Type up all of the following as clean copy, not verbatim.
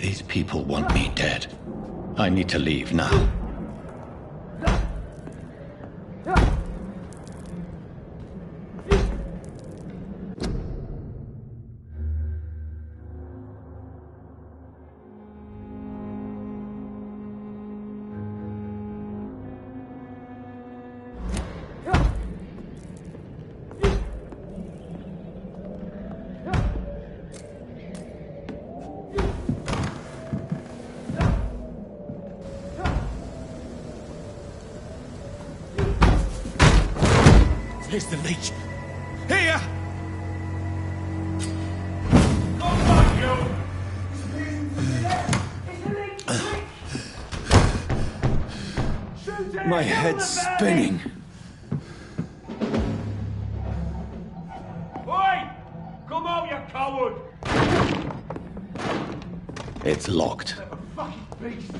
These people want me dead. I need to leave now. Here's the leech. Here! My head's spinning. Oi! Come out, you coward! It's locked. Fucking beast!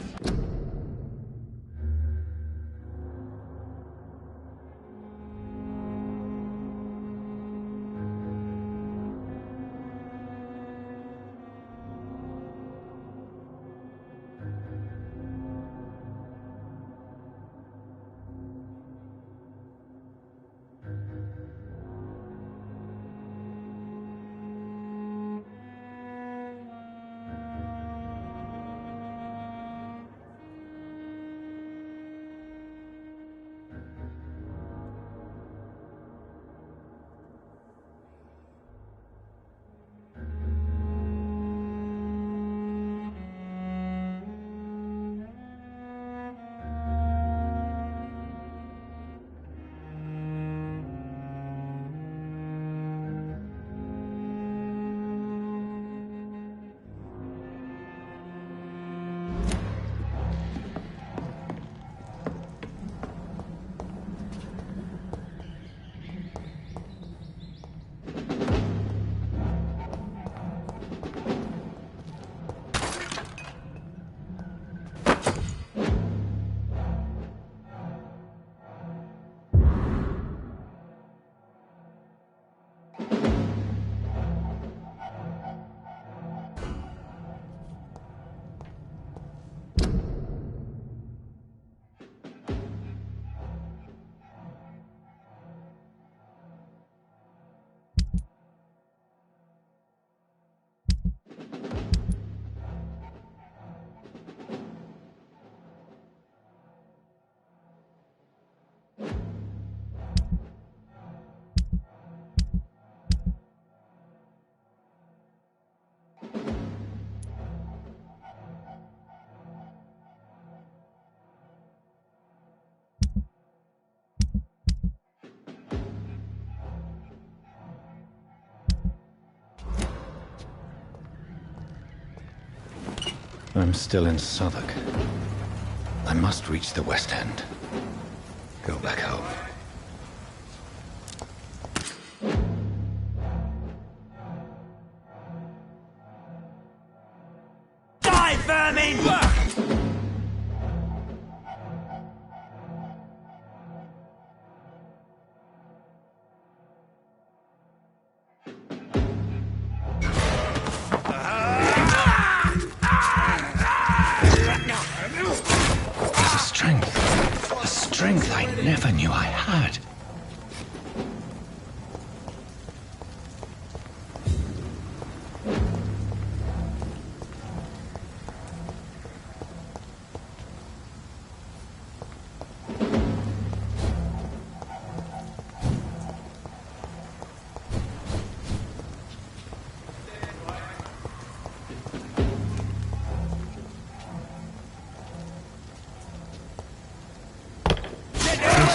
I'm still in Southwark. I must reach the West End. Go back home. Die, vermin! Strength I never knew I had.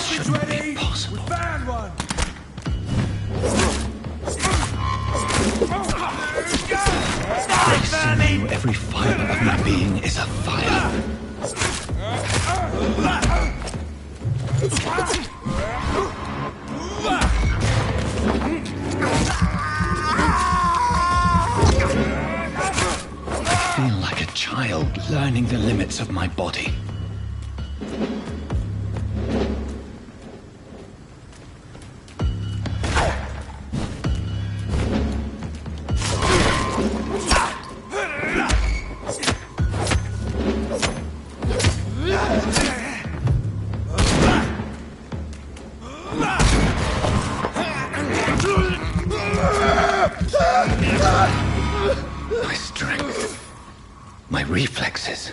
Shouldn't be possible. We found one. I knew every fiber of my being is a fire. I feel like a child learning the limits of my body. My reflexes.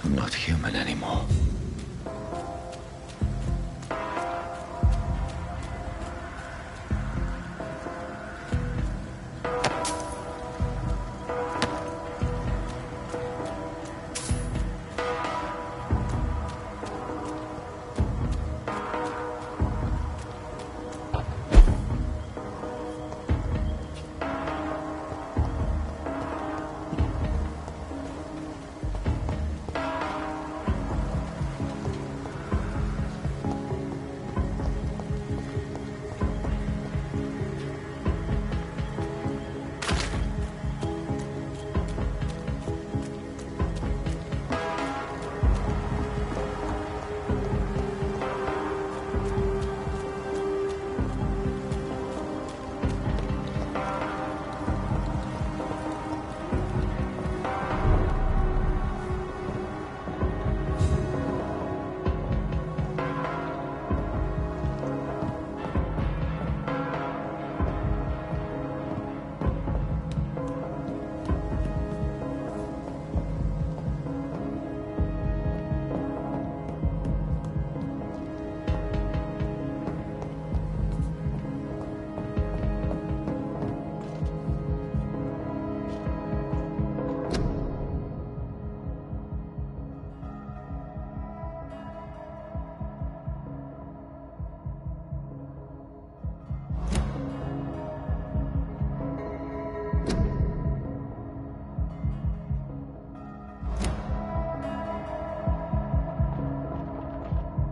I'm not human anymore.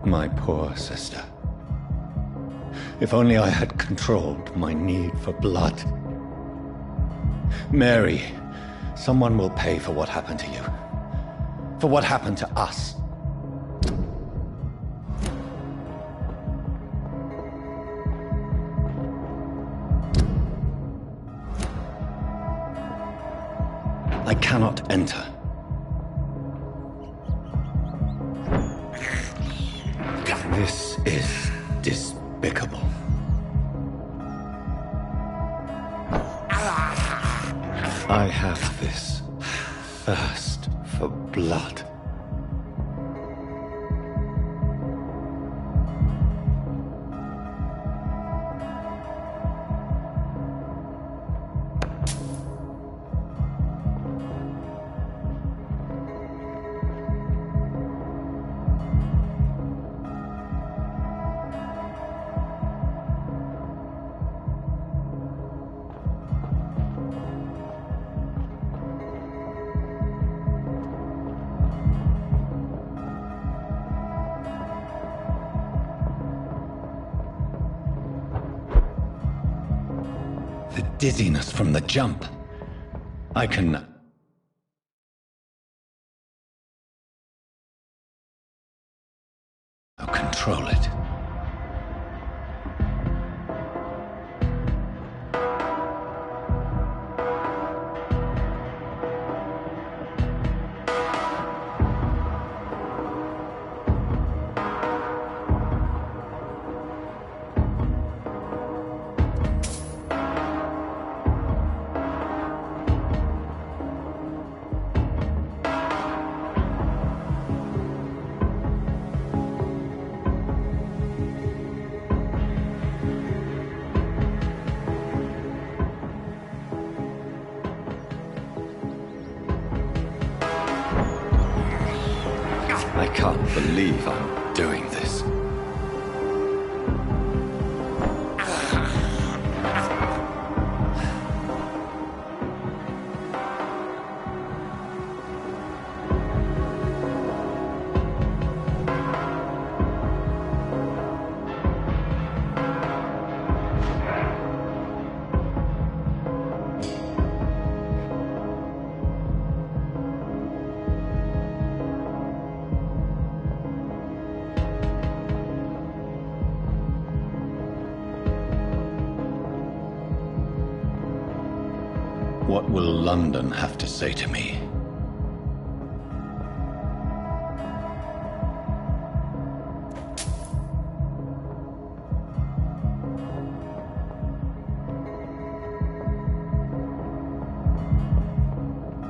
My poor sister. If only I had controlled my need for blood. Mary, someone will pay for what happened to you. For what happened to us. I cannot enter. This is despicable. I have this thirst for blood. The dizziness from the jump. I can... control it. I can't believe I'm doing this. What will London have to say to me?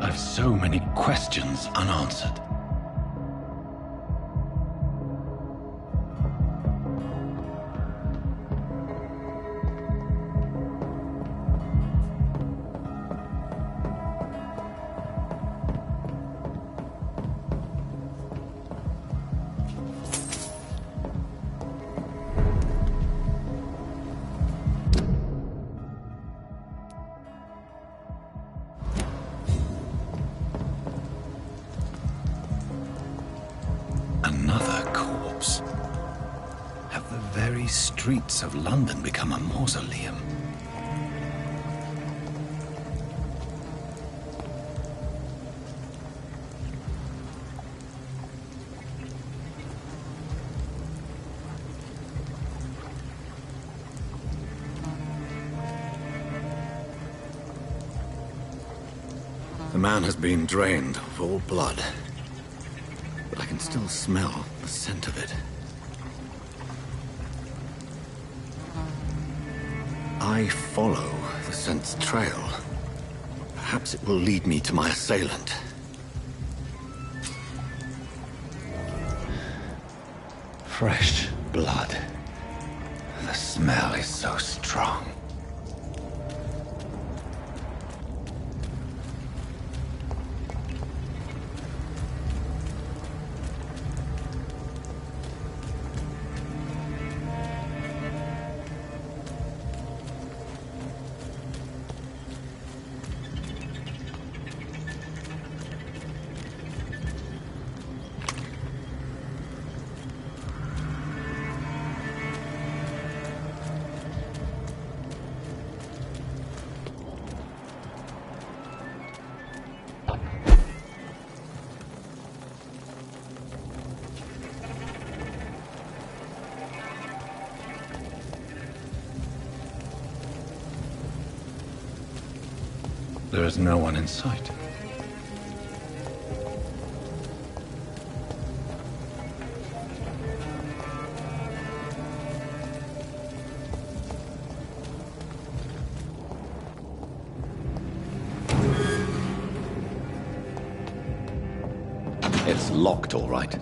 I've so many questions unanswered. Another corpse. Have the very streets of London become a mausoleum? The man has been drained of all blood. But I can still smell the scent of it. I follow the scent's trail. Perhaps it will lead me to my assailant. Fresh blood. The smell is so strong. There is no one in sight. It's locked, all right.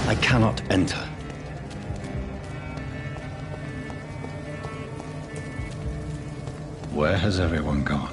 I cannot enter. Where has everyone gone?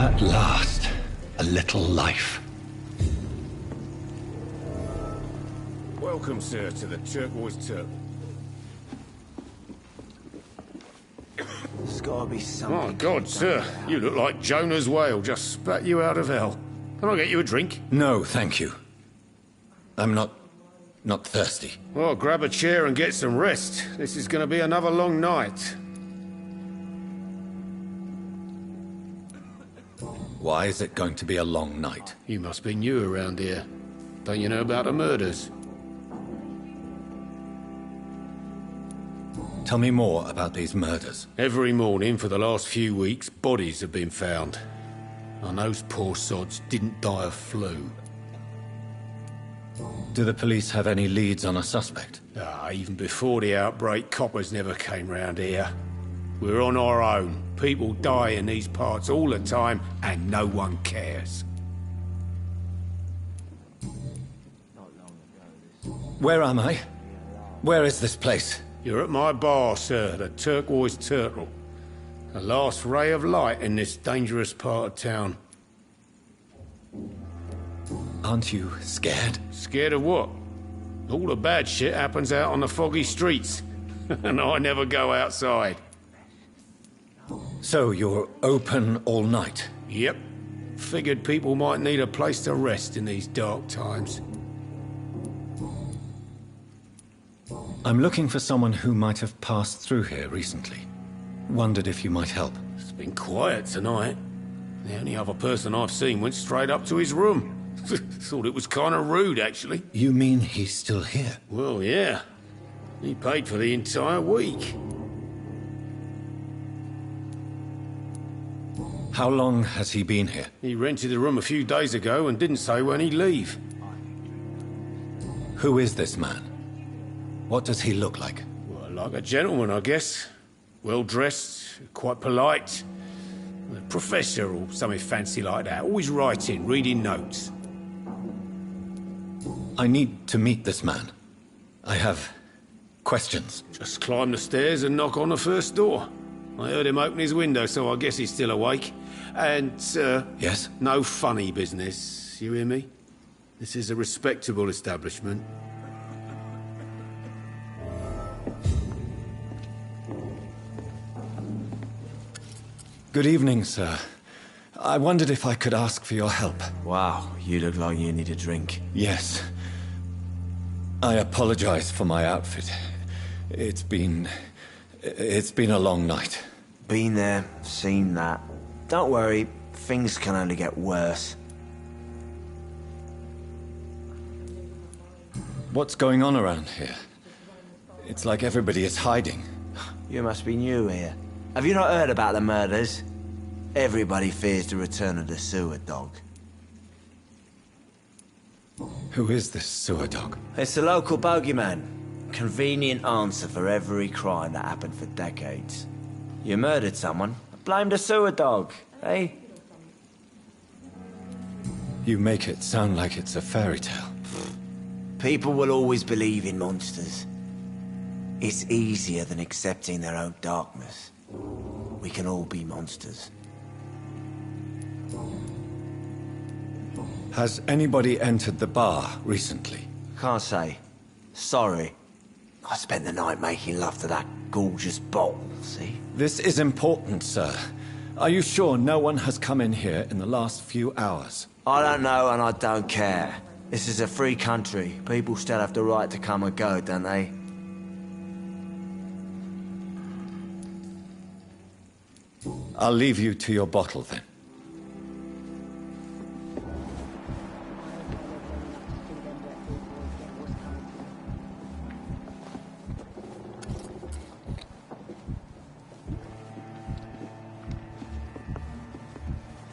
At last, a little life. Welcome, sir, to the Turquoise Turtle. There's gotta be something. My God, sir, you look like Jonah's whale just spat you out of hell. Can I get you a drink? No, thank you. I'm not thirsty. Well, grab a chair and get some rest. This is going to be another long night. Why is it going to be a long night? You must be new around here. Don't you know about the murders? Tell me more about these murders. Every morning for the last few weeks, bodies have been found. And those poor sods didn't die of flu. Do the police have any leads on a suspect? Even before the outbreak, coppers never came round here. We're on our own. People die in these parts all the time, and no one cares. Where am I? Where is this place? You're at my bar, sir, the Turquoise Turtle. The last ray of light in this dangerous part of town. Aren't you scared? Scared of what? All the bad shit happens out on the foggy streets. And I never go outside. So you're open all night? Yep. Figured people might need a place to rest in these dark times. I'm looking for someone who might have passed through here recently. Wondered if you might help. It's been quiet tonight. The only other person I've seen went straight up to his room. Thought it was kind of rude, actually. You mean he's still here? Well, yeah. He paid for the entire week. How long has he been here? He rented the room a few days ago and didn't say when he'd leave. Who is this man? What does he look like? Well, like a gentleman, I guess. Well-dressed, quite polite. A professor or something fancy like that. Always writing, reading notes. I need to meet this man. I have questions. Just climb the stairs and knock on the first door. I heard him open his window, so I guess he's still awake. And, Yes? no funny business. You hear me? This is a respectable establishment. Good evening, sir. I wondered if I could ask for your help. Wow, you look like you need a drink. Yes. I apologize for my outfit. It's been a long night. Been there, seen that. Don't worry, things can only get worse. What's going on around here? It's like everybody is hiding. You must be new here. Have you not heard about the murders? Everybody fears the return of the sewer dog. Who is this sewer dog? It's the local bogeyman. Convenient answer for every crime that happened for decades. You murdered someone, blame the sewer dog, eh? You make it sound like it's a fairy tale. People will always believe in monsters. It's easier than accepting their own darkness. We can all be monsters. Has anybody entered the bar recently? Can't say. Sorry. I spent the night making love to that gorgeous bottle, see? This is important, sir. Are you sure no one has come in here in the last few hours? I don't know and I don't care. This is a free country. People still have the right to come and go, don't they? I'll leave you to your bottle then.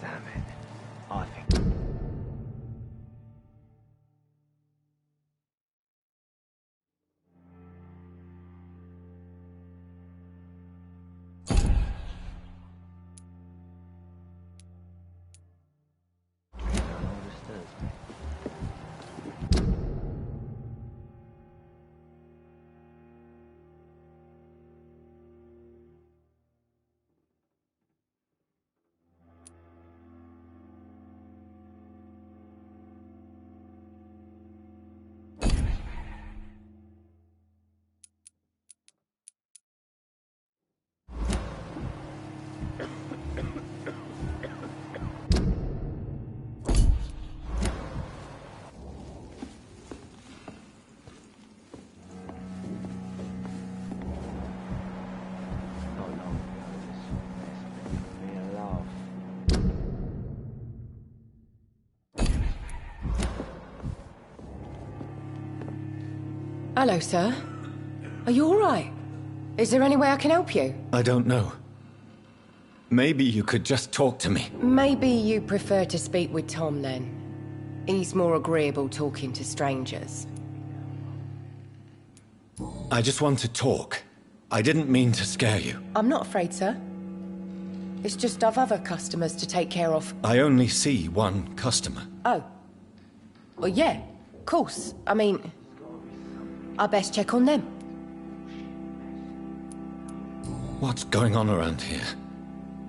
Damn it. I think... Hello, sir. Are you all right? Is there any way I can help you? I don't know. Maybe you could just talk to me. Maybe you prefer to speak with Tom, then. He's more agreeable talking to strangers. I just want to talk. I didn't mean to scare you. I'm not afraid, sir. It's just I've other customers to take care of. I only see one customer. Oh. Well, yeah, of course. I mean, I best check on them. What's going on around here?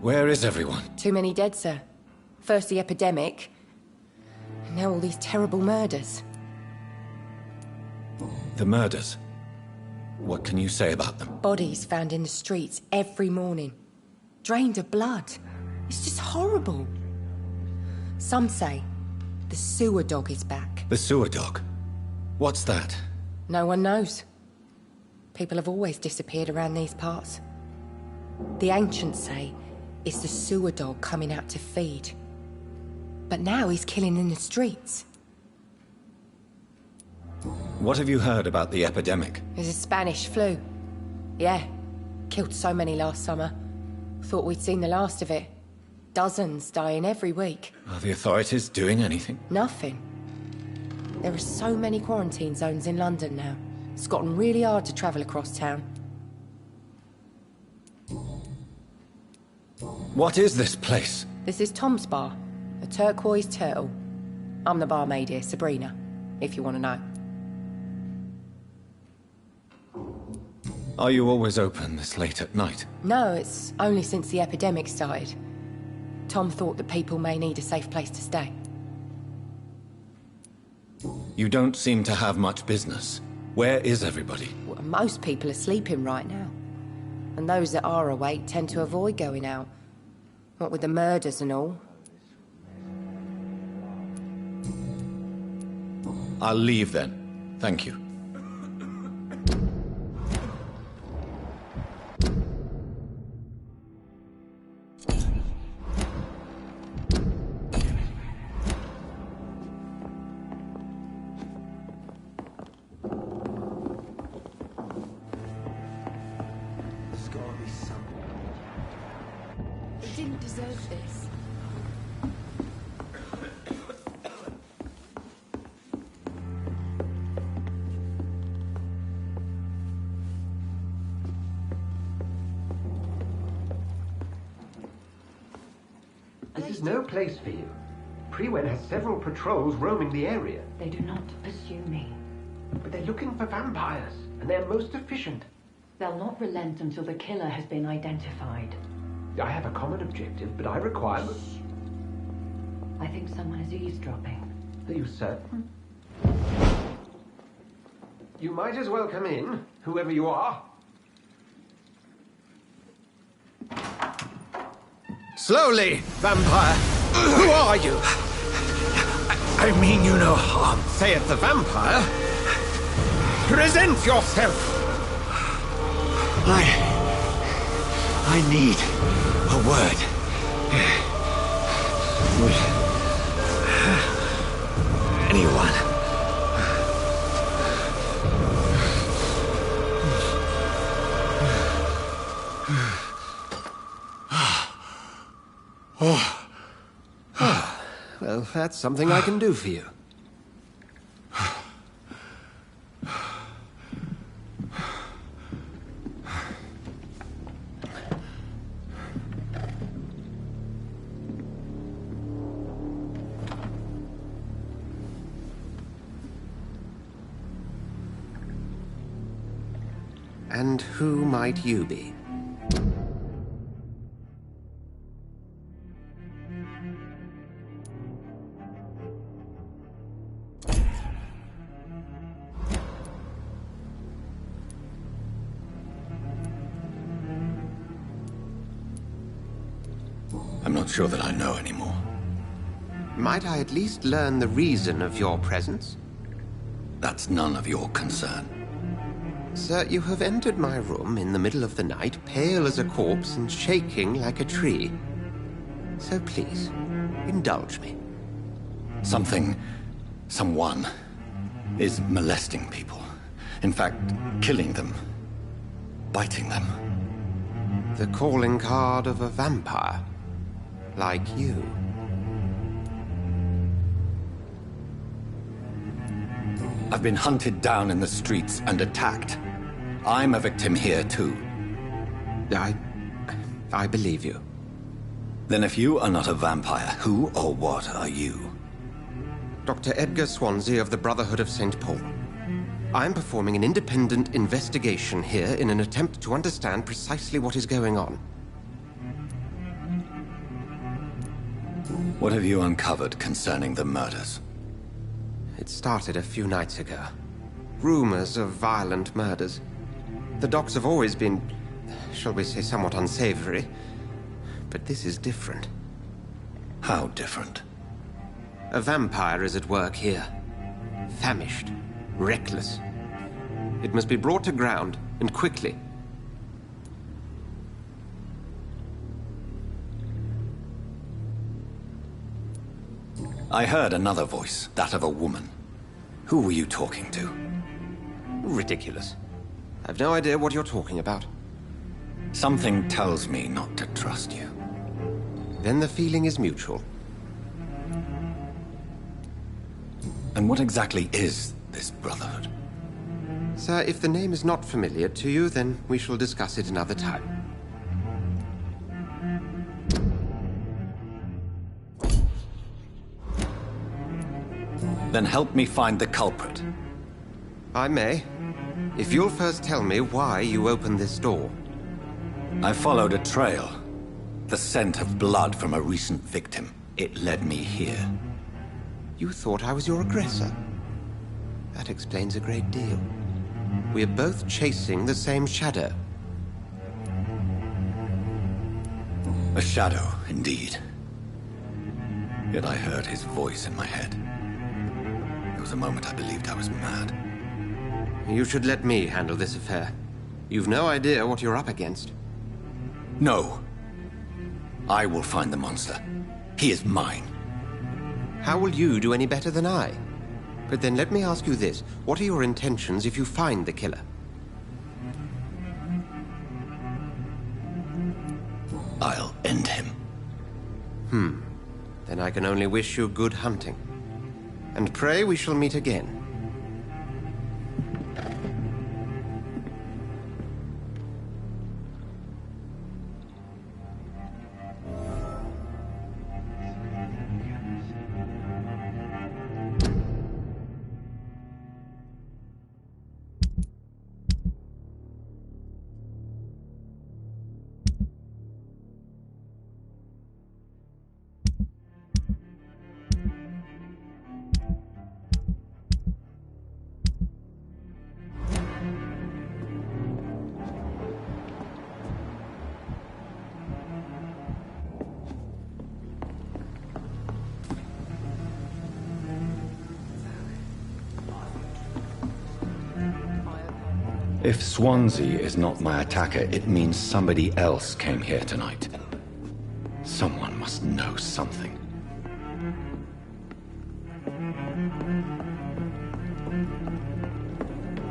Where is everyone? Too many dead, sir. First the epidemic, and now all these terrible murders. The murders? What can you say about them? Bodies found in the streets every morning. Drained of blood. It's just horrible. Some say the sewer dog is back. The sewer dog? What's that? No one knows. People have always disappeared around these parts. The ancients say it's the sewer dog coming out to feed. But now he's killing in the streets. What have you heard about the epidemic? There's a Spanish flu. Yeah. Killed so many last summer. Thought we'd seen the last of it. Dozens dying every week. Are the authorities doing anything? Nothing. There are so many quarantine zones in London now. It's gotten really hard to travel across town. What is this place? This is Tom's bar. A turquoise turtle. I'm the barmaid here, Sabrina, if you want to know. Are you always open this late at night? No, it's only since the epidemic started. Tom thought that people may need a safe place to stay. You don't seem to have much business. Where is everybody? Well, most people are sleeping right now. And those that are awake tend to avoid going out. What with the murders and all. I'll leave then. Thank you. It didn't deserve this. This is no place for you. Prewen has several patrols roaming the area. They do not pursue me. But they're looking for vampires, and they're most efficient. They'll not relent until the killer has been identified. I have a common objective, but I require... I think someone is eavesdropping. Are you certain? You might as well come in, whoever you are. Slowly, vampire. Who are you? I mean you no harm. Saith the vampire. Present yourself. I need a word. Anyone. Well, that's something I can do for you. And who might you be? I'm not sure that I know anymore. Might I at least learn the reason of your presence? That's none of your concern. Sir, you have entered my room in the middle of the night, pale as a corpse and shaking like a tree. So please, indulge me. Someone is molesting people. In fact, killing them. Biting them. The calling card of a vampire. Like you. I've been hunted down in the streets and attacked. I'm a victim here, too. I believe you. Then if you are not a vampire, who or what are you? Dr. Edgar Swansea of the Brotherhood of St. Paul. I'm performing an independent investigation here in an attempt to understand precisely what is going on. What have you uncovered concerning the murders? It started a few nights ago. Rumors of violent murders. The docs have always been, shall we say, somewhat unsavory. But this is different. How different? A vampire is at work here. Famished. Reckless. It must be brought to ground, and quickly. I heard another voice, that of a woman. Who were you talking to? Ridiculous. I've no idea what you're talking about. Something tells me not to trust you. Then the feeling is mutual. And what exactly is this Brotherhood? Sir, if the name is not familiar to you, then we shall discuss it another time. Then help me find the culprit. I may. If you'll first tell me why you opened this door. I followed a trail. The scent of blood from a recent victim. It led me here. You thought I was your aggressor. That explains a great deal. We're both chasing the same shadow. A shadow, indeed. Yet I heard his voice in my head. There was a moment I believed I was mad. You should let me handle this affair. You've no idea what you're up against. No. I will find the monster. He is mine. How will you do any better than I? But then let me ask you this. What are your intentions if you find the killer? I'll end him. Then I can only wish you good hunting. And pray we shall meet again. If Swansea is not my attacker, it means somebody else came here tonight. Someone must know something.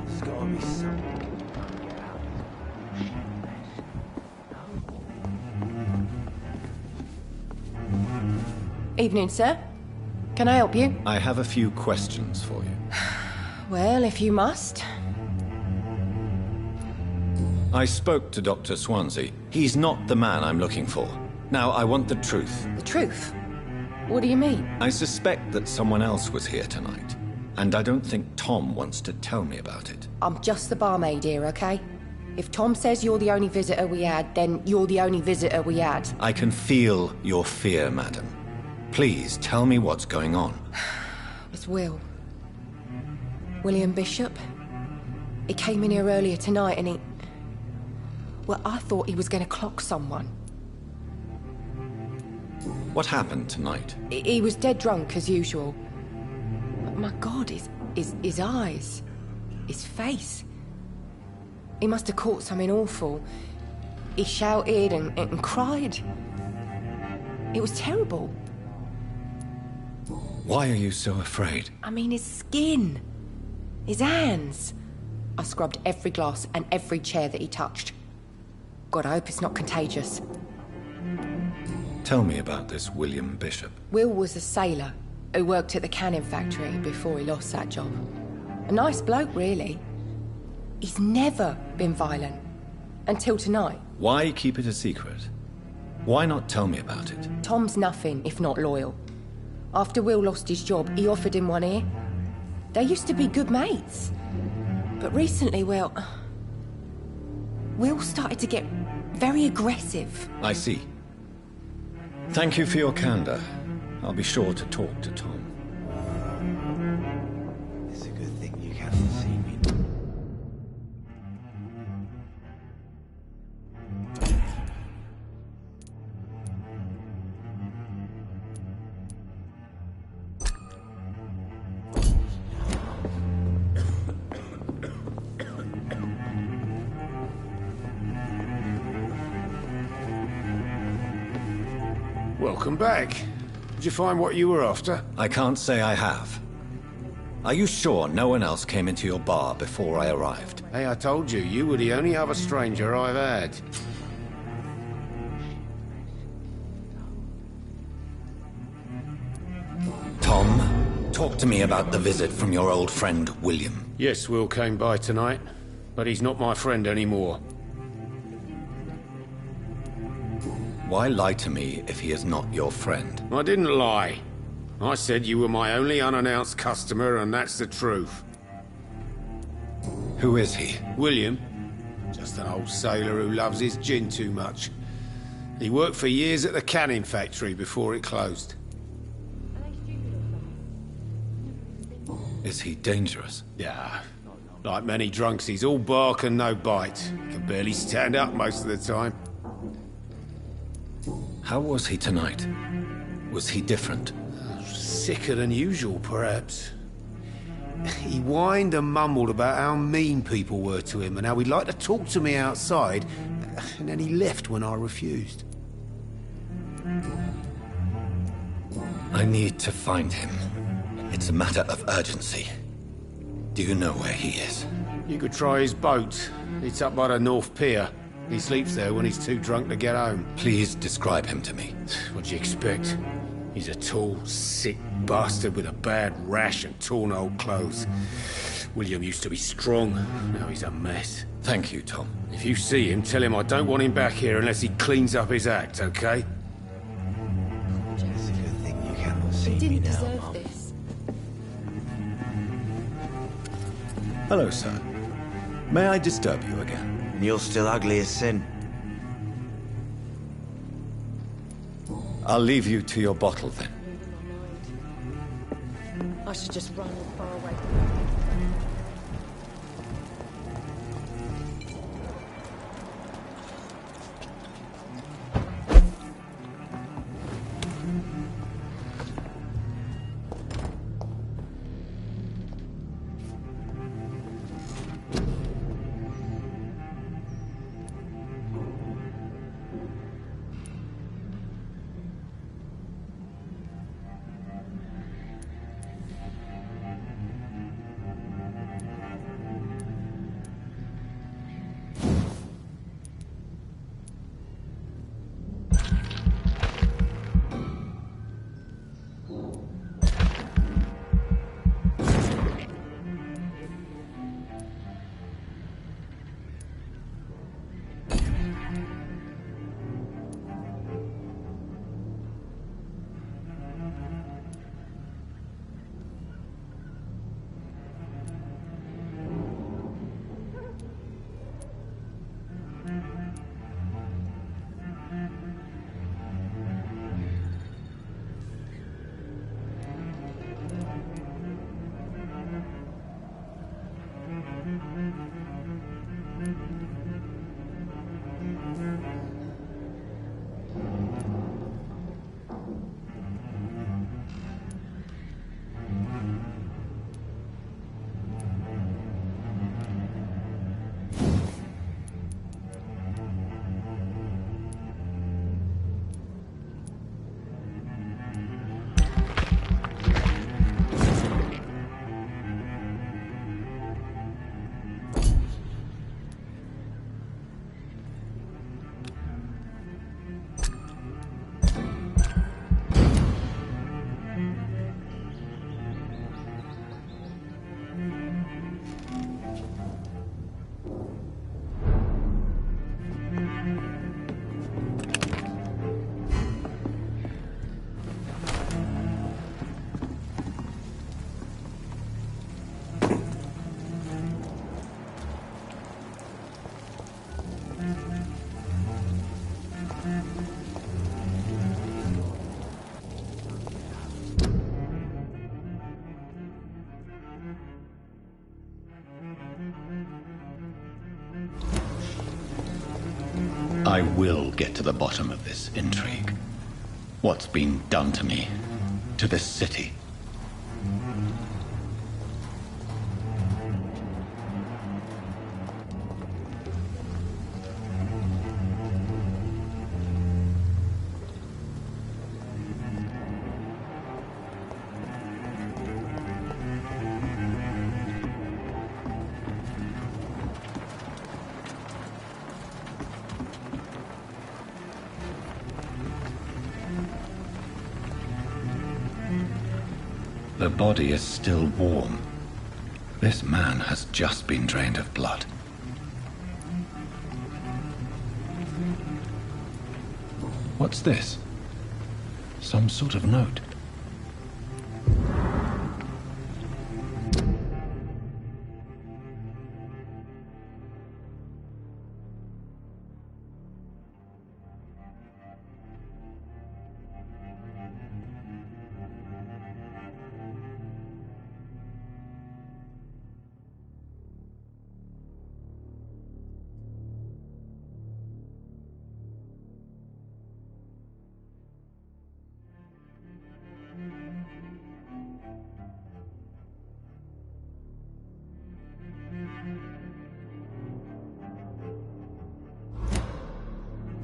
There's gotta be something. Evening, sir. Can I help you? I have a few questions for you. Well, if you must. I spoke to Dr. Swansea. He's not the man I'm looking for. Now, I want the truth. The truth? What do you mean? I suspect that someone else was here tonight, and I don't think Tom wants to tell me about it. I'm just the barmaid here, okay? If Tom says you're the only visitor we had, then you're the only visitor we had. I can feel your fear, madam. Please, tell me what's going on. It's Will. William Bishop. He came in here earlier tonight and he... Well, I thought he was going to clock someone. What happened tonight? He was dead drunk, as usual. But my God, his eyes. His face. He must have caught something awful. He shouted and cried. It was terrible. Why are you so afraid? I mean, his skin. His hands. I scrubbed every glass and every chair that he touched. God, I hope it's not contagious. Tell me about this William Bishop. Will was a sailor who worked at the canning factory before he lost that job. A nice bloke, really. He's never been violent. Until tonight. Why keep it a secret? Why not tell me about it? Tom's nothing if not loyal. After Will lost his job, he offered him one ear. They used to be good mates. But recently, Will started to get very aggressive. I see. Thank you for your candor. I'll be sure to talk to Tom. It's a good thing you cannot see me. Welcome back. Did you find what you were after? I can't say I have. Are you sure no one else came into your bar before I arrived? Hey, I told you, you were the only other stranger I've had. Tom, talk to me about the visit from your old friend, William. Yes, Will came by tonight, but he's not my friend anymore. Why lie to me if he is not your friend? I didn't lie. I said you were my only unannounced customer, and that's the truth. Who is he? William. Just an old sailor who loves his gin too much. He worked for years at the canning factory before it closed. Is he dangerous? Yeah. Like many drunks, he's all bark and no bite. He can barely stand up most of the time. How was he tonight? Was he different? Sicker than usual, perhaps. He whined and mumbled about how mean people were to him and how he'd like to talk to me outside, and then he left when I refused. I need to find him. It's a matter of urgency. Do you know where he is? You could try his boat. It's up by the North Pier. He sleeps there when he's too drunk to get home. Please describe him to me. What do you expect? He's a tall, sick bastard with a bad rash and torn old clothes. William used to be strong. Now he's a mess. Thank you, Tom. If you see him, tell him I don't want him back here unless he cleans up his act, okay? It's a good thing you cannot see me now, Mum. Hello, sir. May I disturb you again? And you're still ugly as sin. I'll leave you to your bottle, then. I should just run far away. I will get to the bottom of this intrigue. What's been done to me, to this city. The body is still warm. This man has just been drained of blood. What's this? Some sort of note.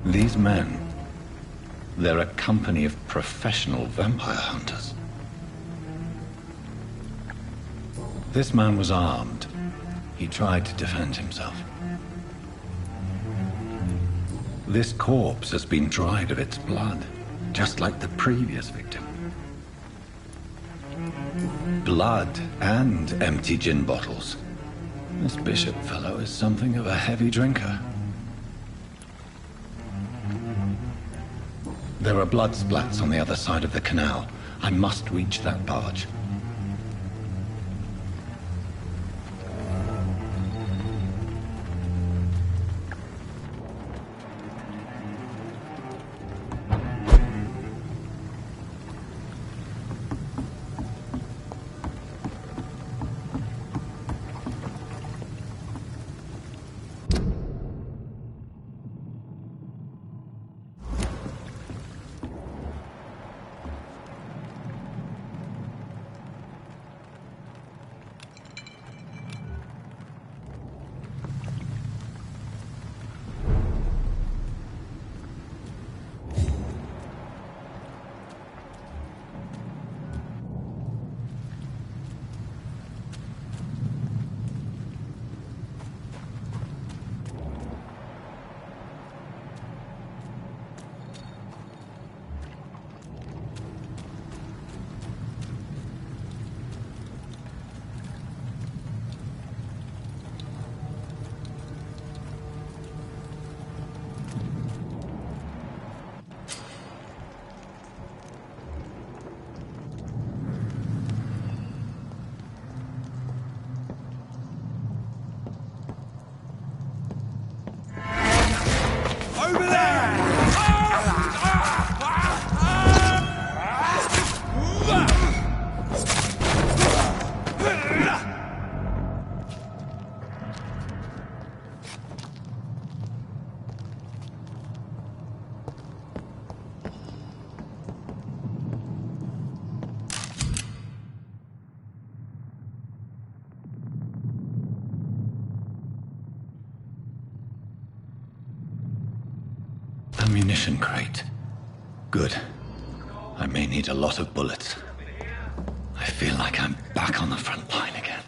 These men, they're a company of professional vampire hunters. This man was armed. He tried to defend himself. This corpse has been dried of its blood, just like the previous victim. Blood and empty gin bottles. This Bishop fellow is something of a heavy drinker. There are blood splats on the other side of the canal. I must reach that barge. Ammunition crate. Good. I may need a lot of bullets. I feel like I'm back on the front line again.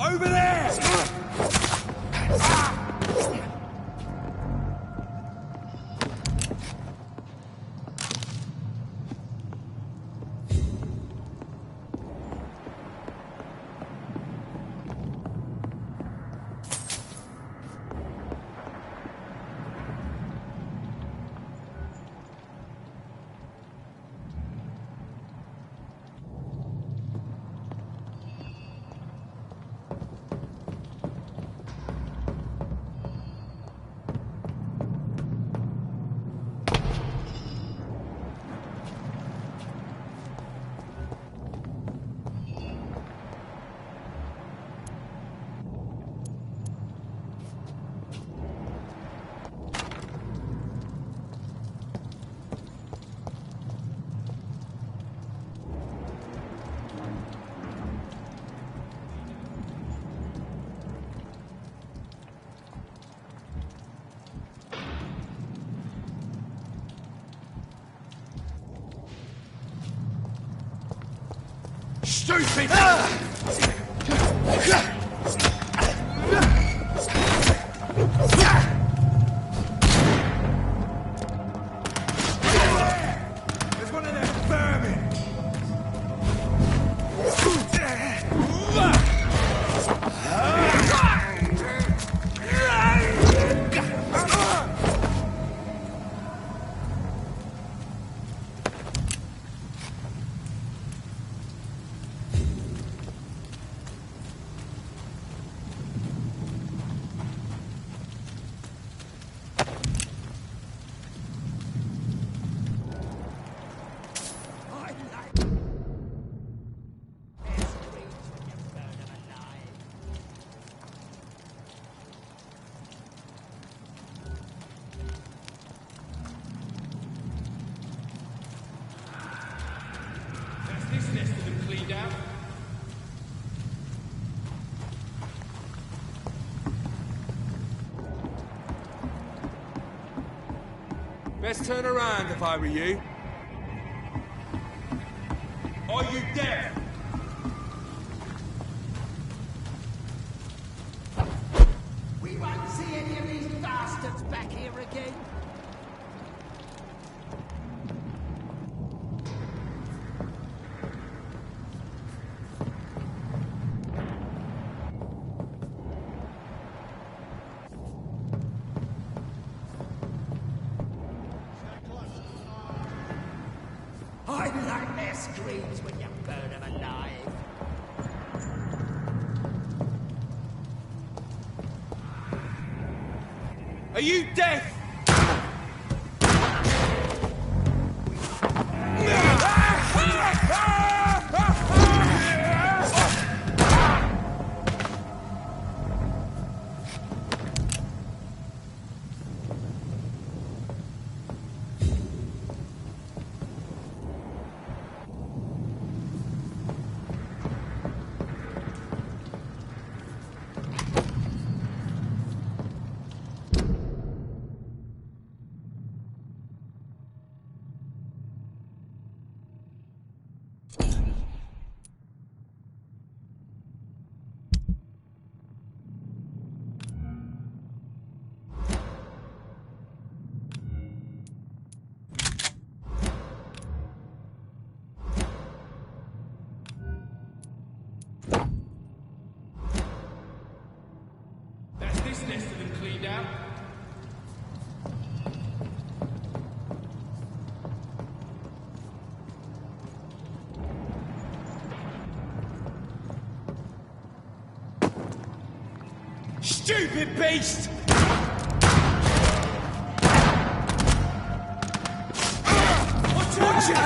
Over there! Stupid! There's one of them vermin! This nest of them cleaned out. Best turn around if I were you. Are you deaf? We won't see any of these bastards back here again. I like their screams when you burn them alive. Are you deaf? This nest of them cleaned out. Stupid beast! Watch it!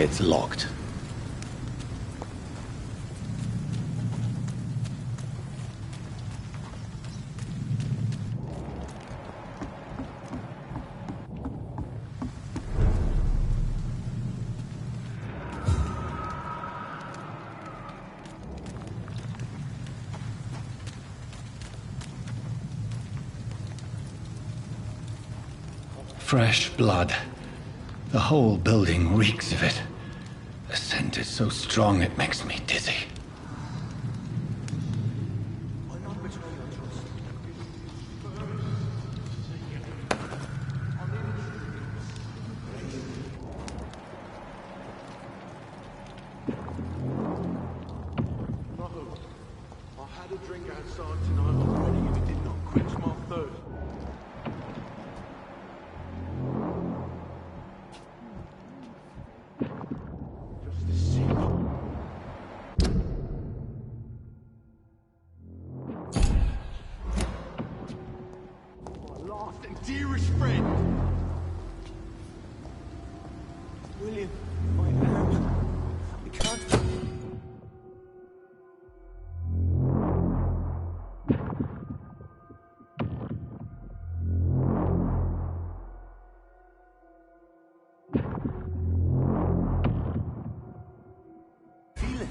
It's locked. Fresh blood. The whole building reeks of it. The scent is so strong it makes me dizzy. I had a drink outside tonight already and it did not quench my thirst. Just a sip. My last and dearest friend. William, my arms. I can't. Feel it.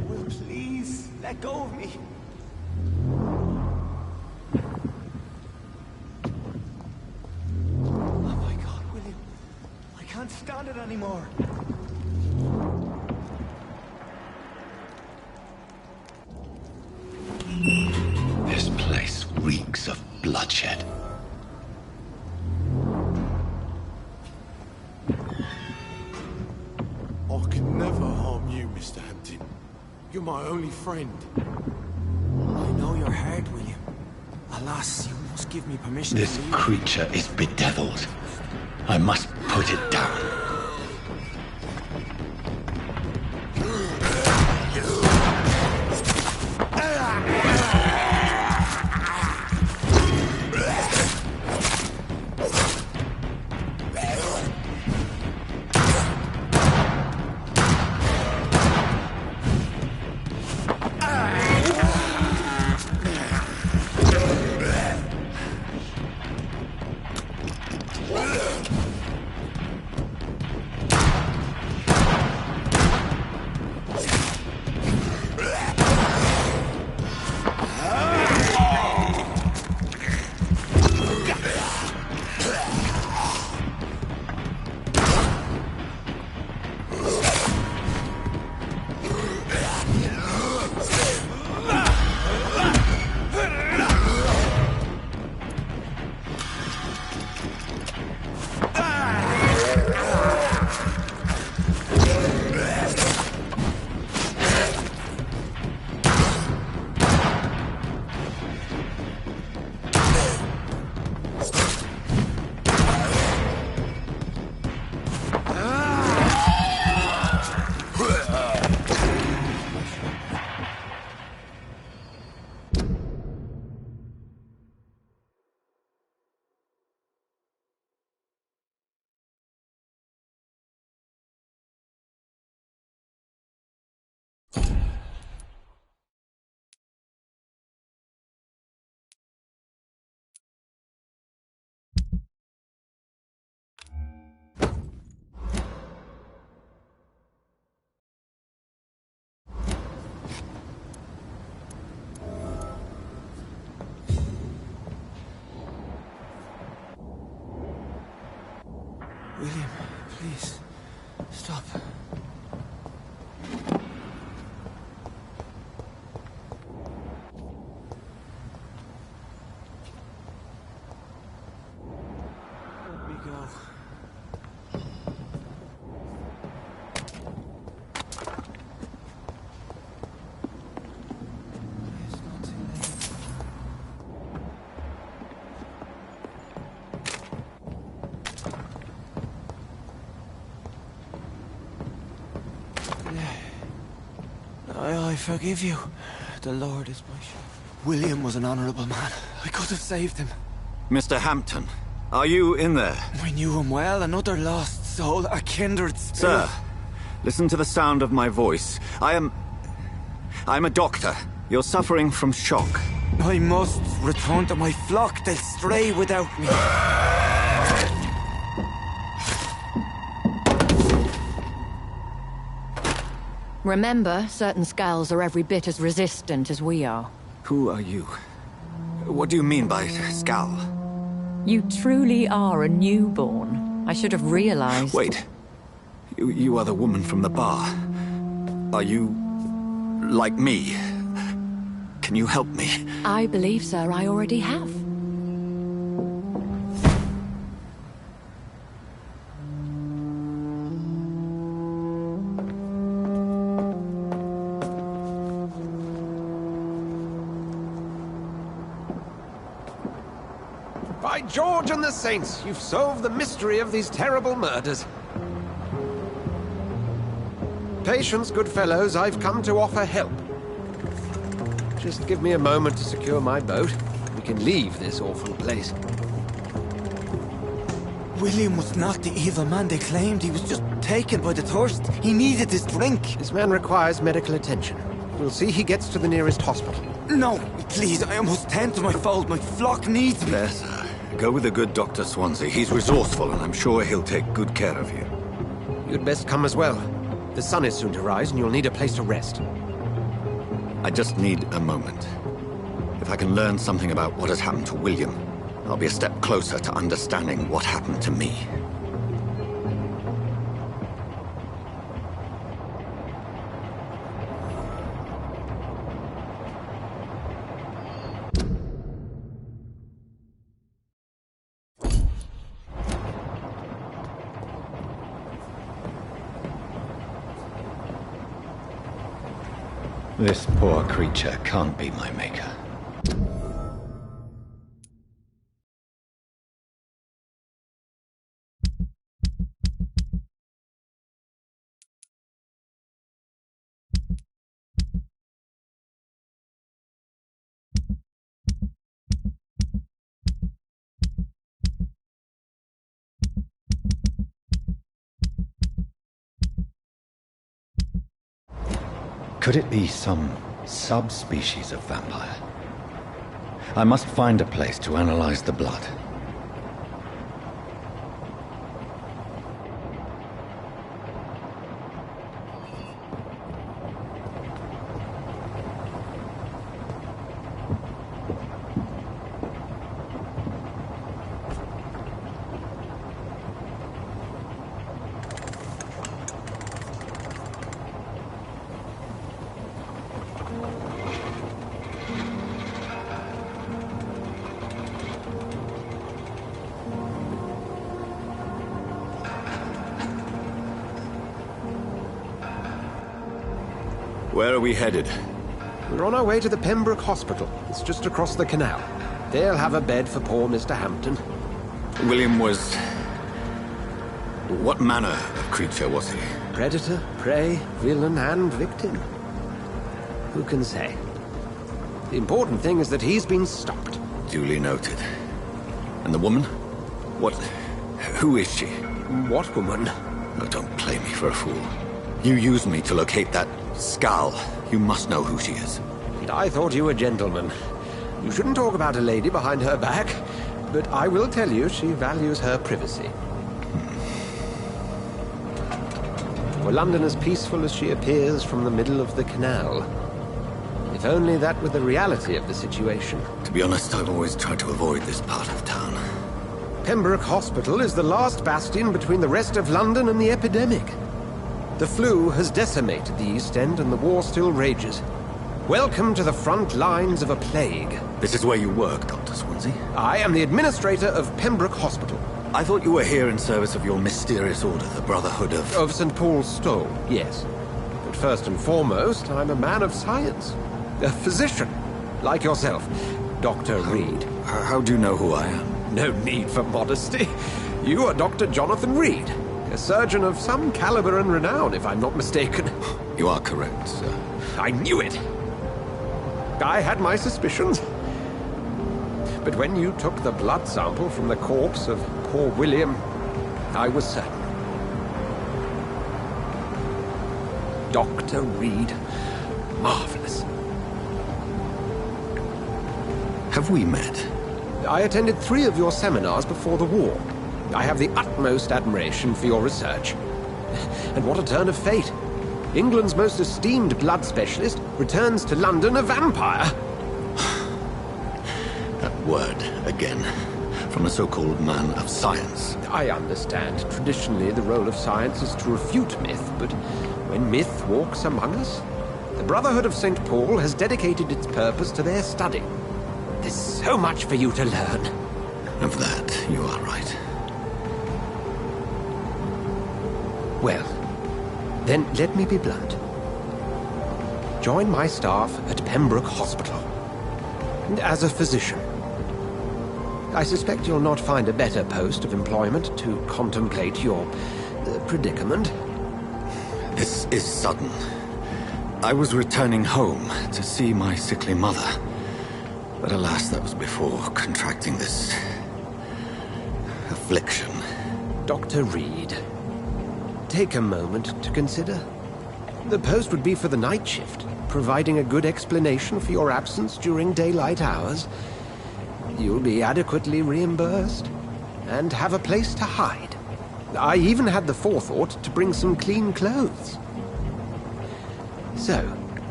Will, please, let go of me. Oh my God, William. I can't stand it anymore. This place reeks of bloodshed. I can never harm you, Mr. Hampton. You're my only friend. I know you're hard, William. Alas, you must give me permission This to leave. creature is bedeviled. I must put it down. William, please, stop. Let me go. It's not too late. I forgive you. The Lord is my shepherd. William was an honorable man. I could have saved him. Mr. Hampton, are you in there? I knew him well, another lost soul, a kindred spirit. Sir, listen to the sound of my voice. I'm a doctor. You're suffering from shock. I must return to my flock. They'll stray without me. Remember, certain skulls are every bit as resistant as we are. Who are you? What do you mean by Skal? You truly are a newborn. I should have realized. Wait. You are the woman from the bar. Are you... like me? Can you help me? I believe, sir, I already have. By George and the Saints, you've solved the mystery of these terrible murders. Patience, good fellows, I've come to offer help. Just give me a moment to secure my boat. We can leave this awful place. William was not the evil man they claimed. He was just taken by the thirst. He needed his drink. This man requires medical attention. We'll see he gets to the nearest hospital. No, please, I must tend to my fold. My flock needs me. There, sir. Go with the good Dr. Swansea. He's resourceful, and I'm sure he'll take good care of you. You'd best come as well. The sun is soon to rise, and you'll need a place to rest. I just need a moment. If I can learn something about what has happened to William, I'll be a step closer to understanding what happened to me. This poor creature can't be my maker. Could it be some subspecies of vampire? I must find a place to analyze the blood. Where are we headed? We're on our way to the Pembroke Hospital. It's just across the canal. They'll have a bed for poor Mr. Hampton. William was... what manner of creature was he? Predator, prey, villain, and victim. Who can say? The important thing is that he's been stopped. Duly noted. And the woman? What... who is she? What woman? Oh, don't play me for a fool. You used me to locate that Skal. You must know who she is. And I thought you a gentleman. You shouldn't talk about a lady behind her back, but I will tell you she values her privacy. Were London as peaceful as she appears from the middle of the canal? If only that were the reality of the situation. To be honest, I've always tried to avoid this part of town. Pembroke Hospital is the last bastion between the rest of London and the epidemic. The flu has decimated the East End and the war still rages. Welcome to the front lines of a plague. This is where you work, Dr. Swansea? I am the administrator of Pembroke Hospital. I thought you were here in service of your mysterious order, the Brotherhood of... Of St. Paul's Stole, yes. But first and foremost, I'm a man of science. A physician, like yourself, Dr. Reed. How do you know who I am? No need for modesty. You are Dr. Jonathan Reed, a surgeon of some caliber and renown, if I'm not mistaken. You are correct, sir. I knew it! I had my suspicions. But when you took the blood sample from the corpse of poor William, I was certain. Dr. Reed. Marvelous. Have we met? I attended 3 of your seminars before the war. I have the utmost admiration for your research. And what a turn of fate. England's most esteemed blood specialist returns to London a vampire. That word, again. From a so-called man of science. I understand. Traditionally, the role of science is to refute myth, but when myth walks among us, the Brotherhood of St. Paul has dedicated its purpose to their study. There's so much for you to learn. Of that, you are right. Well, then let me be blunt. Join my staff at Pembroke Hospital. And as a physician. I suspect you'll not find a better post of employment to contemplate your predicament. This is sudden. I was returning home to see my sickly mother. But alas, that was before contracting this... affliction. Dr. Reed, take a moment to consider. The post would be for the night shift, providing a good explanation for your absence during daylight hours. You'll be adequately reimbursed, and have a place to hide. I even had the forethought to bring some clean clothes. So,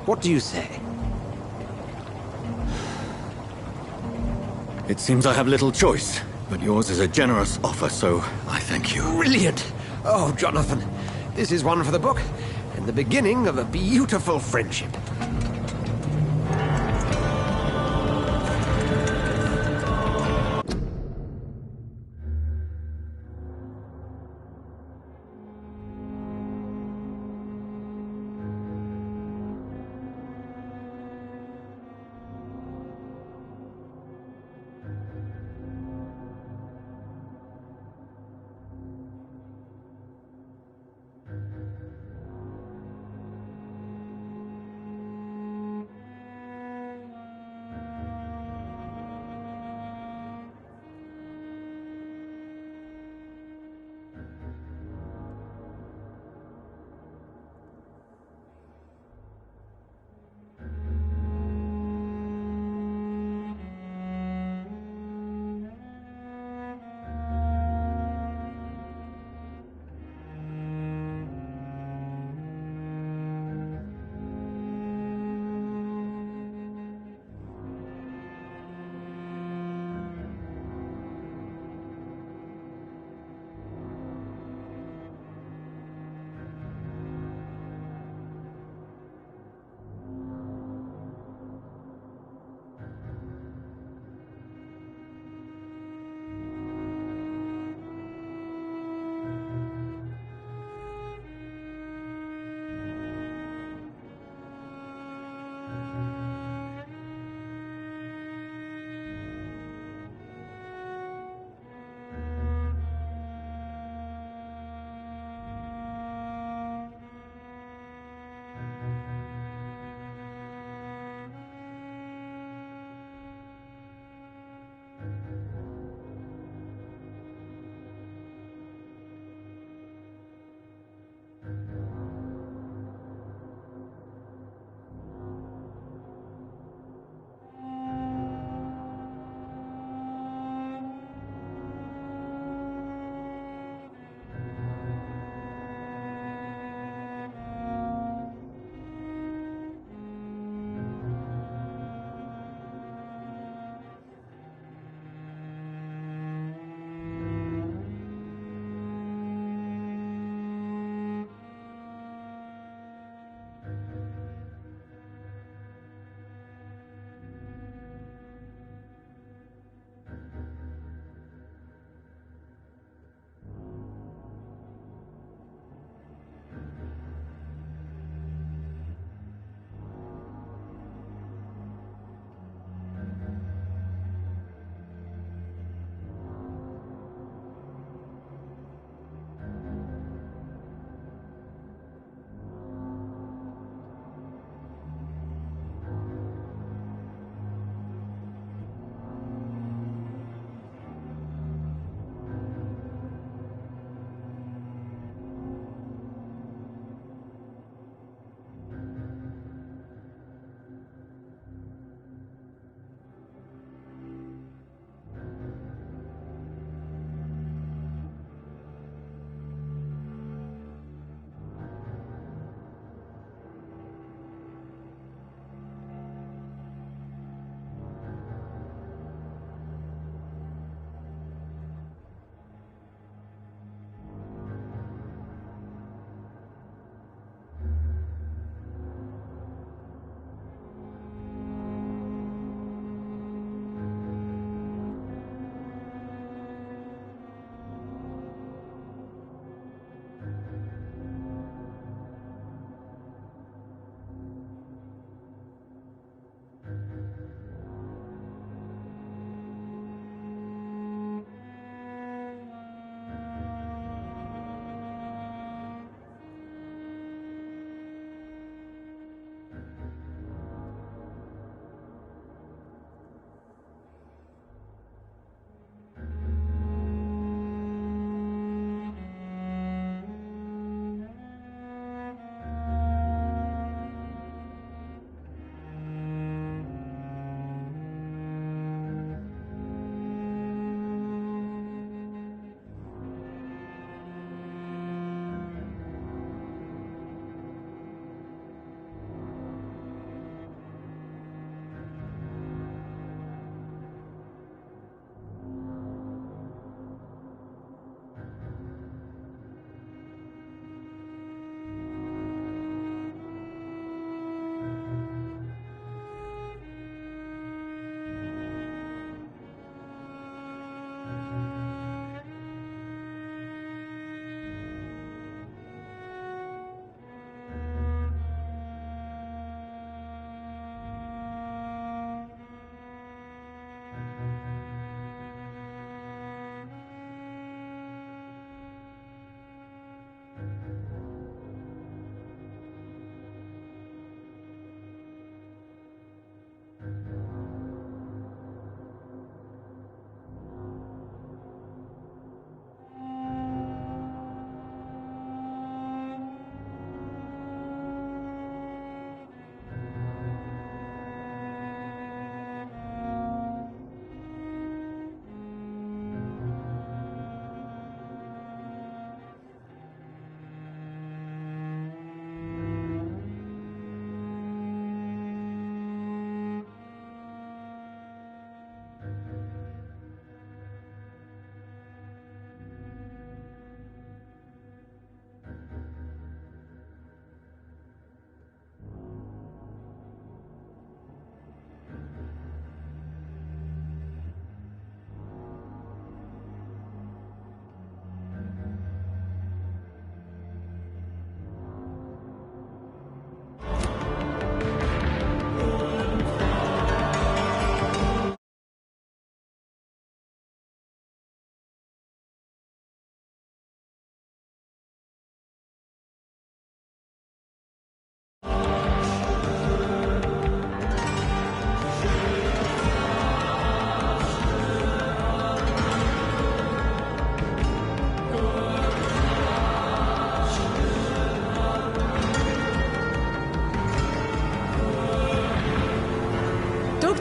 what do you say? It seems I have little choice, but yours is a generous offer, so I thank you. Brilliant! Oh, Jonathan, this is one for the book, and the beginning of a beautiful friendship.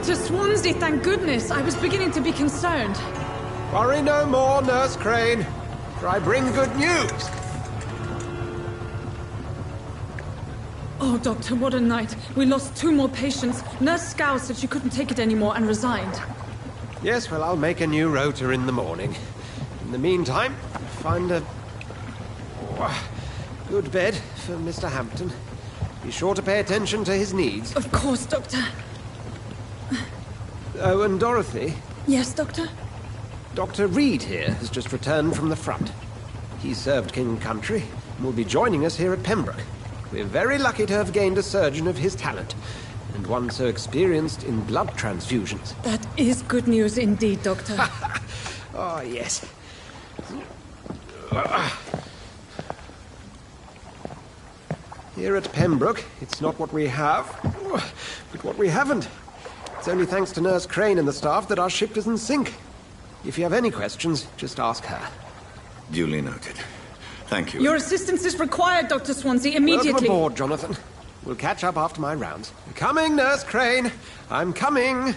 Dr. Swansea, thank goodness. I was beginning to be concerned. Worry no more, Nurse Crane, for I bring good news. Oh, Doctor, what a night. We lost 2 more patients. Nurse Scow said she couldn't take it anymore and resigned. Yes, well, I'll make a new rota in the morning. In the meantime, find a good bed for Mr. Hampton. Be sure to pay attention to his needs. Of course, Doctor. Oh, and Dorothy? Yes, Doctor? Dr. Reed here has just returned from the front. He served King and Country and will be joining us here at Pembroke. We're very lucky to have gained a surgeon of his talent, and one so experienced in blood transfusions. That is good news indeed, Doctor. Oh, yes. Here at Pembroke, it's not what we have, but what we haven't. It's only thanks to Nurse Crane and the staff that our ship doesn't sink. If you have any questions, just ask her. Duly noted. Thank you. Your assistance is required, Dr. Swansea, immediately. Welcome aboard, Jonathan. We'll catch up after my rounds. Coming, Nurse Crane. I'm coming.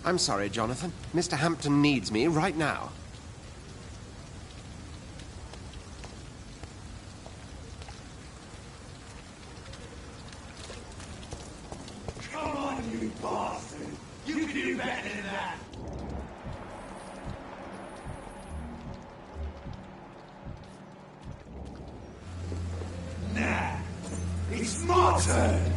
I'm sorry, Jonathan. Mr. Hampton needs me right now. Come on, you bastard! You can do better than that! Nah, it's my turn!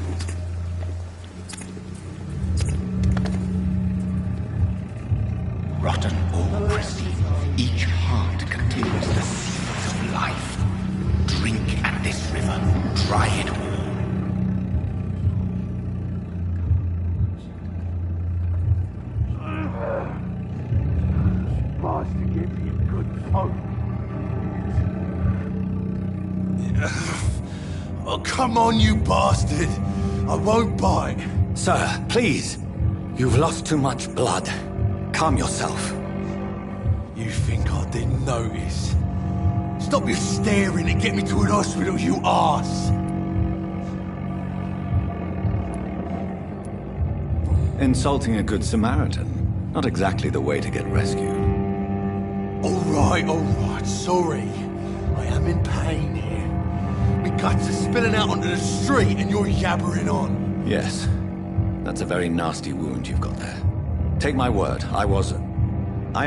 Rotten or pristine, each heart contains the seeds of life. Drink at this river, try it all. Supposed to give me a good folk. Oh, come on, you bastard! I won't bite. Sir, please. You've lost too much blood. Calm yourself. You think I didn't notice? Stop your staring and get me to an hospital, you arse! Insulting a good Samaritan. Not exactly the way to get rescued. All right, sorry. I am in pain here. My guts are spilling out onto the street and you're yabbering on. Yes. That's a very nasty wound you've got there. Take my word, I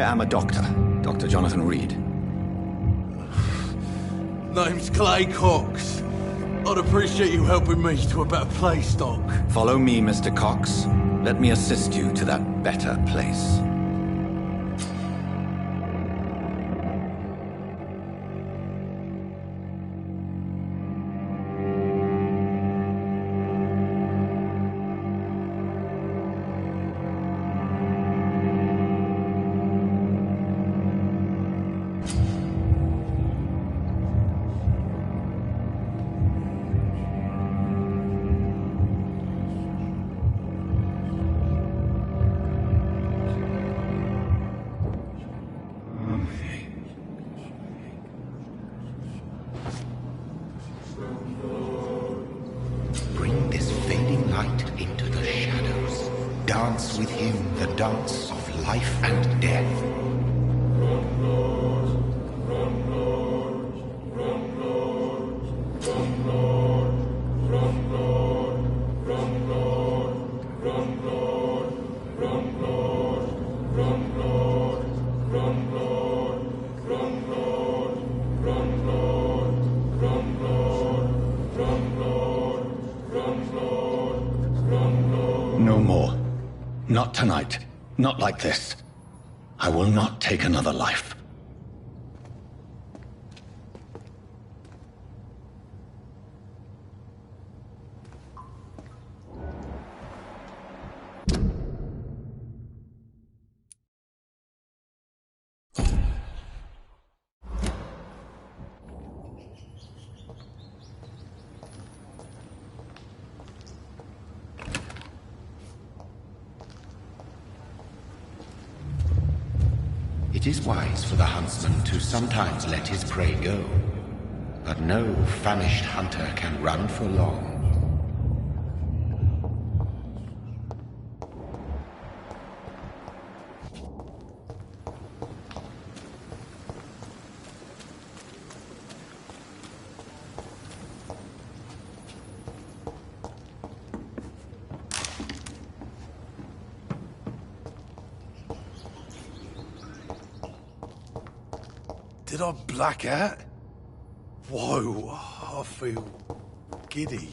am a doctor. Dr. Jonathan Reed. Name's Clay Cox. I'd appreciate you helping me to a better place, Doc. Follow me, Mr. Cox. Let me assist you to that better place. dance with him the dance of life and death. No more. Not tonight. Not like this. I will not take another life. It is wise for the huntsman to sometimes let his prey go, but no famished hunter can run for long. Did I black out? Whoa, I feel giddy.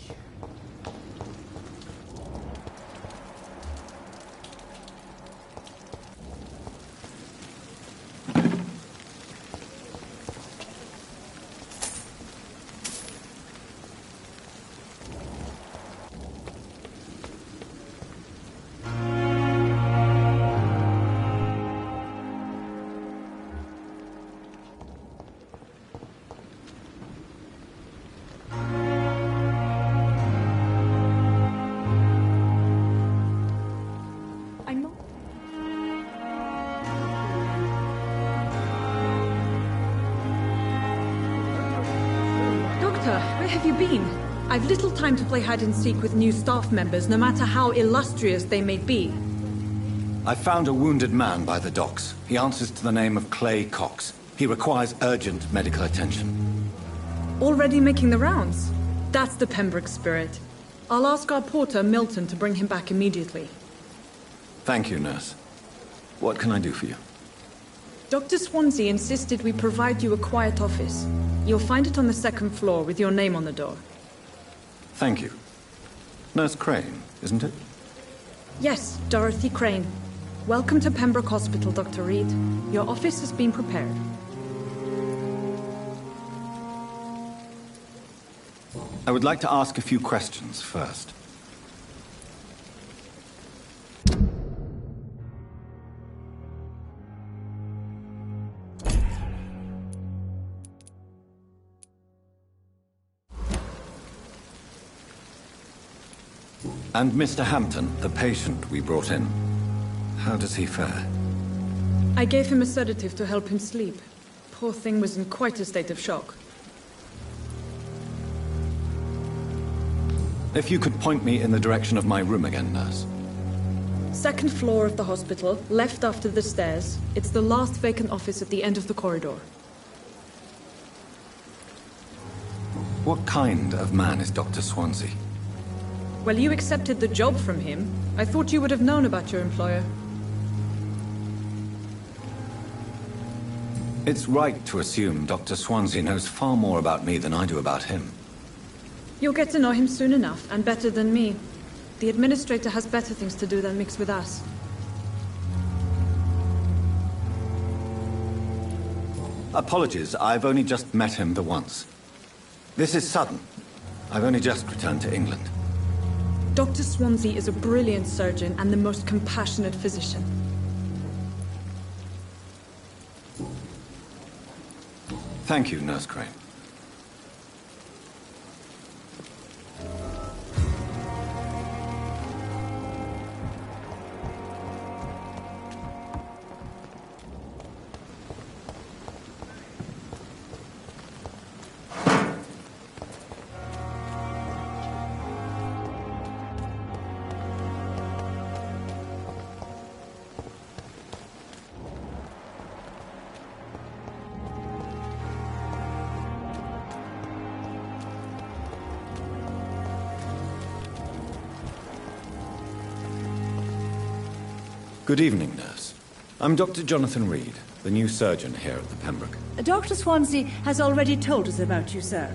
Where have you been? I've little time to play hide-and-seek with new staff members, no matter how illustrious they may be. I found a wounded man by the docks. He answers to the name of Clay Cox. He requires urgent medical attention. Already making the rounds? That's the Pembroke spirit. I'll ask our porter, Milton, to bring him back immediately. Thank you, nurse. What can I do for you? Dr. Swansea insisted we provide you a quiet office. You'll find it on the second floor with your name on the door. Thank you. Nurse Crane, isn't it? Yes, Dorothy Crane. Welcome to Pembroke Hospital, Dr. Reed. Your office has been prepared. I would like to ask a few questions first. And Mr. Hampton, the patient we brought in, how does he fare? I gave him a sedative to help him sleep. Poor thing was in quite a state of shock. If you could point me in the direction of my room again, nurse. Second floor of the hospital, left after the stairs. It's the last vacant office at the end of the corridor. What kind of man is Dr. Swansea? Well, you accepted the job from him. I thought you would have known about your employer. It's right to assume Dr. Swansea knows far more about me than I do about him. You'll get to know him soon enough, and better than me. The administrator has better things to do than mix with us. Apologies, I've only just met him the once. This is sudden. I've only just returned to England. Dr. Swansea is a brilliant surgeon and the most compassionate physician. Thank you, Nurse Crane. Good evening, nurse. I'm Dr. Jonathan Reed, the new surgeon here at the Pembroke. Dr. Swansea has already told us about you, sir.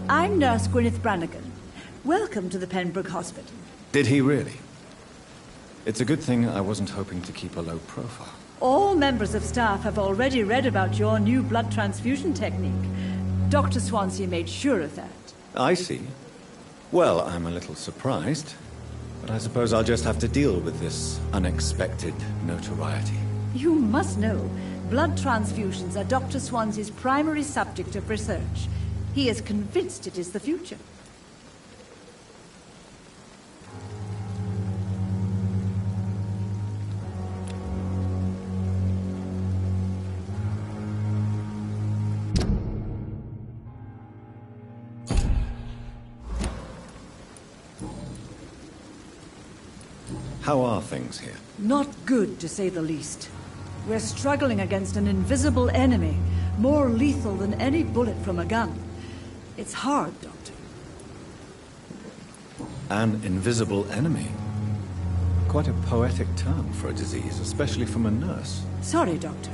I'm Nurse Gwyneth Brannigan. Welcome to the Pembroke Hospital. Did he really? It's a good thing I wasn't hoping to keep a low profile. All members of staff have already read about your new blood transfusion technique. Dr. Swansea made sure of that. I see. Well, I'm a little surprised, but I suppose I'll just have to deal with this unexpected notoriety. You must know, blood transfusions are Dr. Swansea's primary subject of research. He is convinced it is the future. How are things here? Not good, to say the least. We're struggling against an invisible enemy, more lethal than any bullet from a gun. It's hard, Doctor. An invisible enemy? Quite a poetic term for a disease, especially from a nurse. Sorry, Doctor.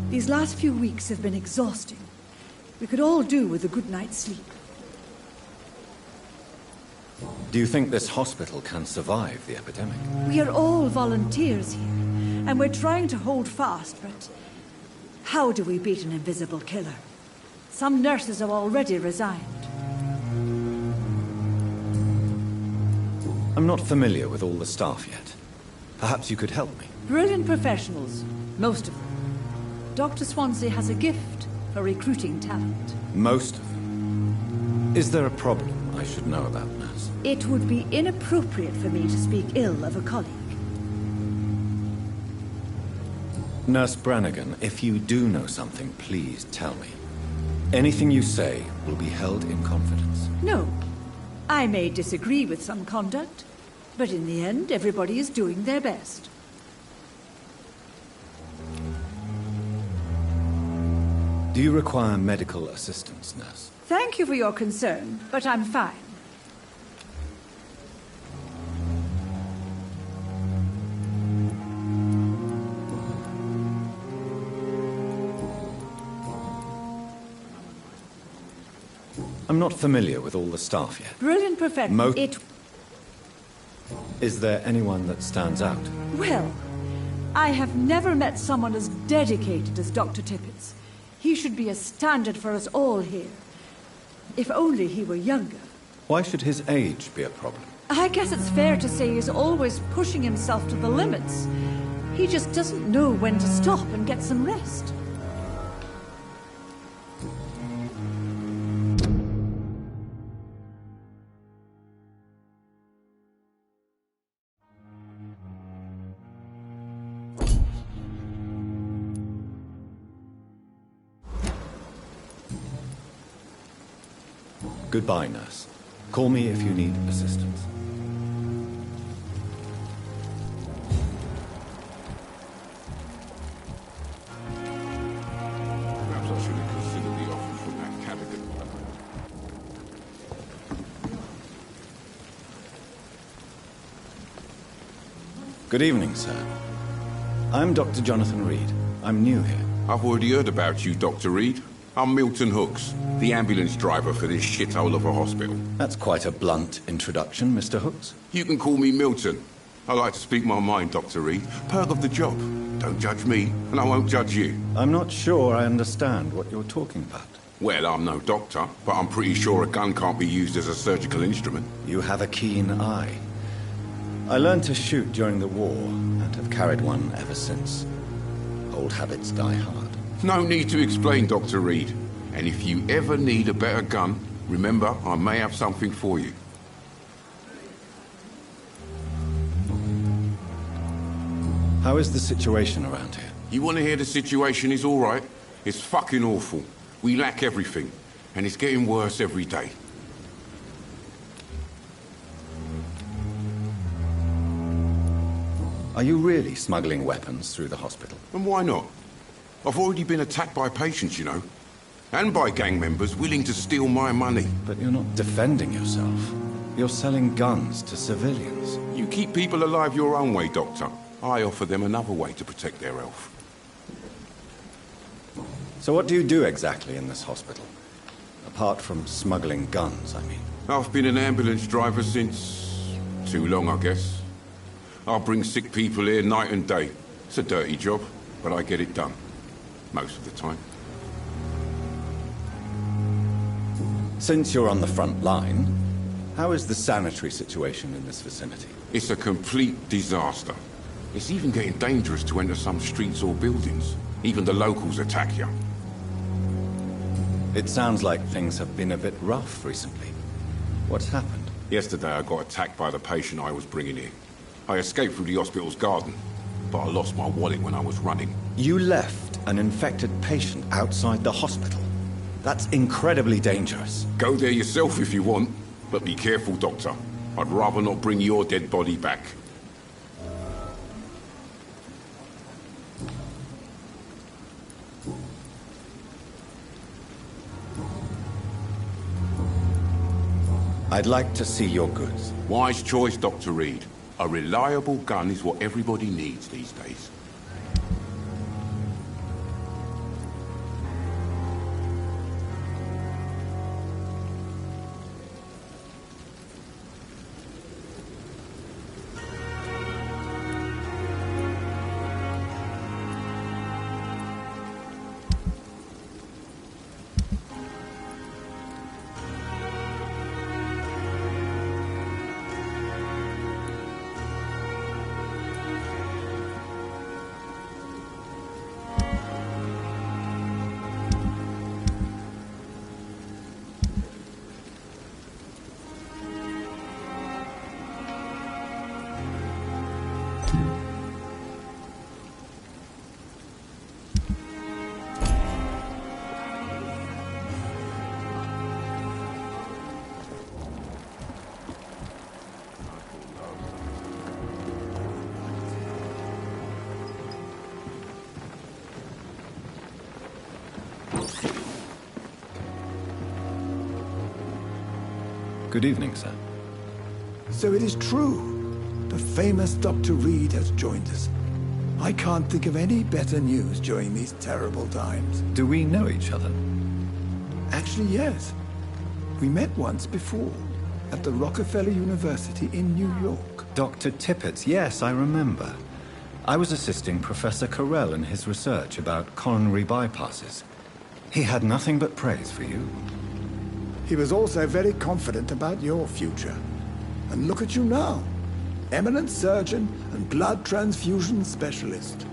These last few weeks have been exhausting. We could all do with a good night's sleep. Do you think this hospital can survive the epidemic? We are all volunteers here, and we're trying to hold fast, but how do we beat an invisible killer? Some nurses have already resigned. I'm not familiar with all the staff yet. Perhaps you could help me. Brilliant professionals, most of them. Dr. Swansea has a gift for recruiting talent. Most of them? Is there a problem I should know about, nurse? It would be inappropriate for me to speak ill of a colleague. Nurse Brannigan, if you do know something, please tell me. Anything you say will be held in confidence. No. I may disagree with some conduct, but in the end, everybody is doing their best. Do you require medical assistance, nurse? Thank you for your concern, but I'm fine. I'm not familiar with all the staff yet. Brilliant professional. Is there anyone that stands out? Well, I have never met someone as dedicated as Dr. Tippett. He should be a standard for us all here. If only he were younger. Why should his age be a problem? I guess it's fair to say he's always pushing himself to the limits. He just doesn't know when to stop and get some rest. Goodbye, nurse. Call me if you need assistance. Perhaps I shouldn't consider the offer from that candidate. Good evening, sir. I'm Dr. Jonathan Reed. I'm new here. I've already heard about you, Dr. Reed. I'm Milton Hooks, the ambulance driver for this shithole of a hospital. That's quite a blunt introduction, Mr. Hooks. You can call me Milton. I like to speak my mind, Dr. Reed. Perk of the job. Don't judge me, and I won't judge you. I'm not sure I understand what you're talking about. Well, I'm no doctor, but I'm pretty sure a gun can't be used as a surgical instrument. You have a keen eye. I learned to shoot during the war, and have carried one ever since. Old habits die hard. No need to explain, Dr. Reed. And if you ever need a better gun, remember, I may have something for you. How is the situation around here? You want to hear the situation is all right? It's fucking awful. We lack everything, and it's getting worse every day. Are you really smuggling weapons through the hospital? And why not? I've already been attacked by patients, you know. And by gang members willing to steal my money. But you're not defending yourself. You're selling guns to civilians. You keep people alive your own way, Doctor. I offer them another way to protect their health. So what do you do exactly in this hospital? Apart from smuggling guns, I mean. I've been an ambulance driver since... too long, I guess. I bring sick people here night and day. It's a dirty job, but I get it done. Most of the time. Since you're on the front line, how is the sanitary situation in this vicinity? It's a complete disaster. It's even getting dangerous to enter some streets or buildings. Even the locals attack you. It sounds like things have been a bit rough recently. What's happened? Yesterday I got attacked by the patient I was bringing here. I escaped through the hospital's garden, but I lost my wallet when I was running. You left an infected patient outside the hospital? That's incredibly dangerous. Go there yourself if you want, but be careful, Doctor. I'd rather not bring your dead body back. I'd like to see your goods. Wise choice, Dr. Reed. A reliable gun is what everybody needs these days. Good evening, sir. So it is true. The famous Dr. Reed has joined us. I can't think of any better news during these terrible times. Do we know each other? Actually, yes. We met once before, at the Rockefeller University in New York. Dr. Tippett, yes, I remember. I was assisting Professor Carell in his research about coronary bypasses. He had nothing but praise for you. He was also very confident about your future. And look at you now. Eminent surgeon and blood transfusion specialist.